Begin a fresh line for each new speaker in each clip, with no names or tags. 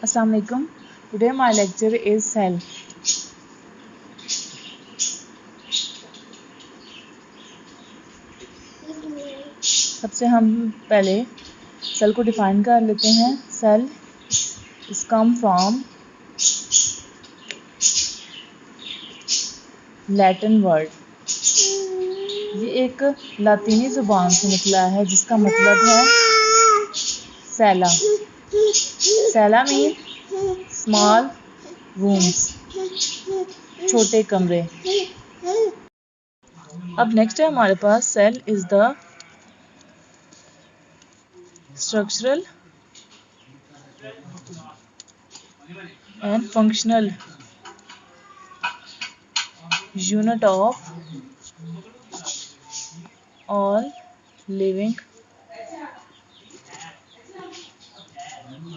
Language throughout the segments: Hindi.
Assalamu alaikum. Today my lecture is cell. सबसे हम पहले सेल को डिफाइन कर लेते हैं. Cell is come from Latin word. ये एक लातीनी जुबान से निकला है जिसका मतलब है cella. Cella mean small rooms, छोटे कमरे. अब नेक्स्ट है हमारे पास cell is the structural and functional unit of all living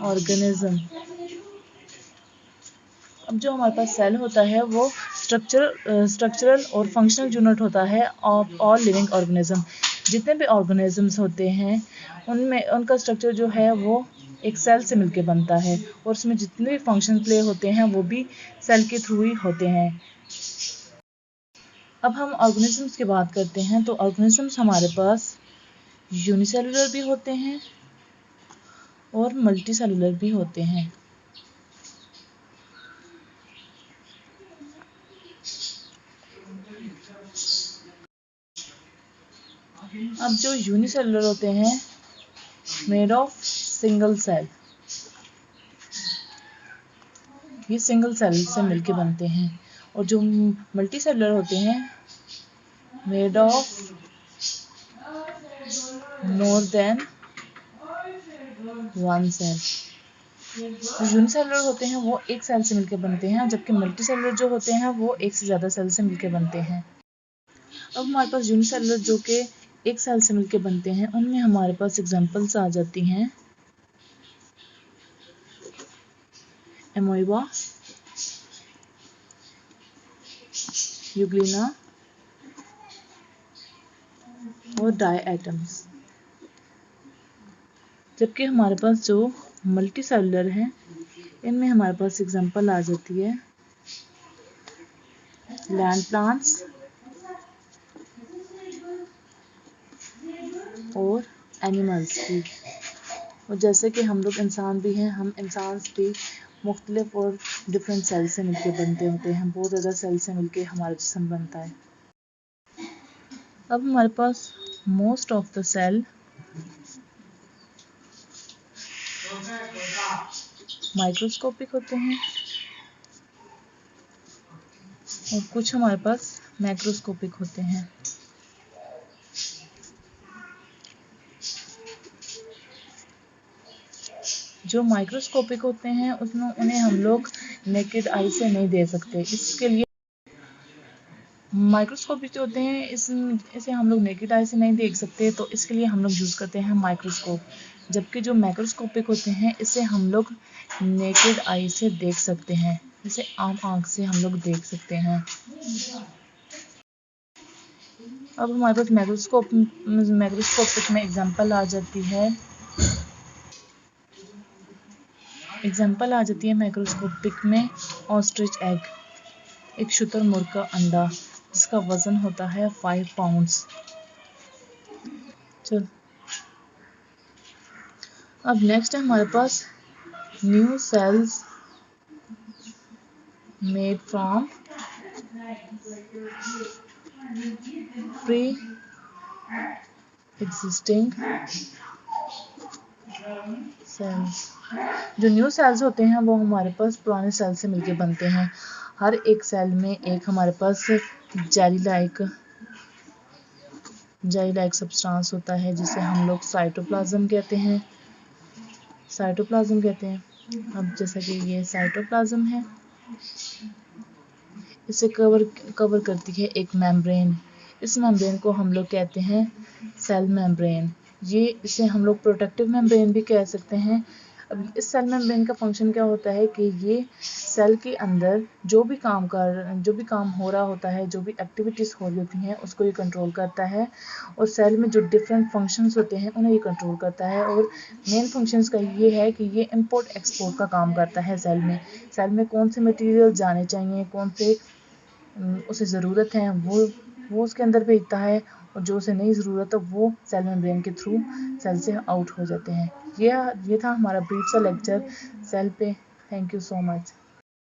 organism. अब जो हमारे पास सेल होता है वो स्ट्रक्चरल और फंक्शनल यूनिट होता है ऑफ ऑल लिविंग ऑर्गेनिज्म. जितने भी ऑर्गेनिजम्स होते हैं उनमें उनका स्ट्रक्चर जो है वो एक सेल से मिलके बनता है और उसमें जितने भी फंक्शन प्ले होते हैं वो भी सेल के थ्रू ही होते हैं. अब हम ऑर्गेनिजम्स की बात करते हैं तो ऑर्गेनिजम्स हमारे पास यूनिसेलुलर भी होते हैं और मल्टीसेलुलर भी होते हैं. अब जो यूनिसेलुलर होते हैं मेड ऑफ सिंगल सेल, ये सिंगल सेल से मिलके बनते हैं. और जो मल्टी सेलुलर होते हैं made of more than one cell. जो यूनिसेलुलर होते हैं वो एक सेल से मिलके बनते हैं जबकि मल्टी सेलुलर जो होते हैं वो एक से ज़्यादा सेल से मिलके बनते हैं. अब हमारे पास यूनिसेलुलर जो कि एक सेल से मिलके बनते हैं उनमें हमारे पास एग्जांपल्स आ जाती हैं एमोइबा, यूग्लिना और डायएटम्स. जबकि हमारे पास जो मल्टी सेलुलर हैं इनमें हमारे पास एग्जांपल आ जाती है लैंड प्लांट्स और एनिमल्स की. और जैसे कि हम लोग इंसान भी हैं, हम इंसान भी मुख्तलिफ और डिफरेंट सेल से मिलके बनते होते हैं. बहुत ज़्यादा सेल से मिलके हमारा जिस्म बनता है. अब हमारे पास most of the cell microscopic होते हैं और कुछ हमारे पास मैक्रोस्कोपिक होते हैं. जो माइक्रोस्कोपिक होते हैं उसमें उन्हें हम लोग नेकेड आई से नहीं देख सकते. इसके लिए माइक्रोस्कोपिक जो होते हैं इसे हम लोग नेकेड आई से नहीं देख सकते तो इसके लिए हम लोग यूज़ करते हैं माइक्रोस्कोप. जबकि जो मैक्रोस्कोपिक होते हैं इसे हम लोग नेकेड आई से देख सकते हैं, इसे आम आँख से हम लोग देख सकते हैं. अब हमारे पास मैक्रोस्कोपिक में एग्जांपल आ जाती है माइक्रोस्कोपिक में ऑस्ट्रिच एग, एक शुतुरमुर्ग का अंडा जिसका वजन होता है 5 पाउंड्स. चल अब नेक्स्ट है हमारे पास new cells made from pre existing cells. जो न्यू सेल्स होते हैं वो हमारे पास पुराने सेल से मिलके बनते हैं. हर एक सेल में एक हमारे पास जेली लाइक सब्सटेंस होता है जिसे हम लोग साइटोप्लाज्म कहते हैं. अब जैसा कि ये साइटोप्लाज्म है, इसे कवर करती है एक मेम्ब्रेन. इस मेम्ब्रेन को हम लोग कहते हैं सेल मेम्ब्रेन. इसे हम लोग प्रोटेक्टिव मेम्ब्रेन भी कह सकते हैं. अब इस सेल मेम्ब्रेन का फंक्शन क्या होता है कि ये सेल के अंदर जो भी काम हो रहा होता है, जो भी एक्टिविटीज़ हो रही होती हैं, उसको ये कंट्रोल करता है। और सेल में जो डिफरेंट फंक्शंस होते हैं उन्हें ये कंट्रोल करता है। और मेन फंक्शंस का ये है कि ये इंपोर्ट एक्सपोर्ट का काम करता है। सेल में कौन से मटेरियल जाने चाहिए, कौन से उसे ज़रूरत है, वो उसके अंदर भेजता है, और जो उसे नहीं ज़रूरत है वो सेल मेम्ब्रेन के थ्रू सेल से आउट हो जाते हैं। ये था हमारा ब्रीफ सा लेक्चर सेल पे। Thank you so much.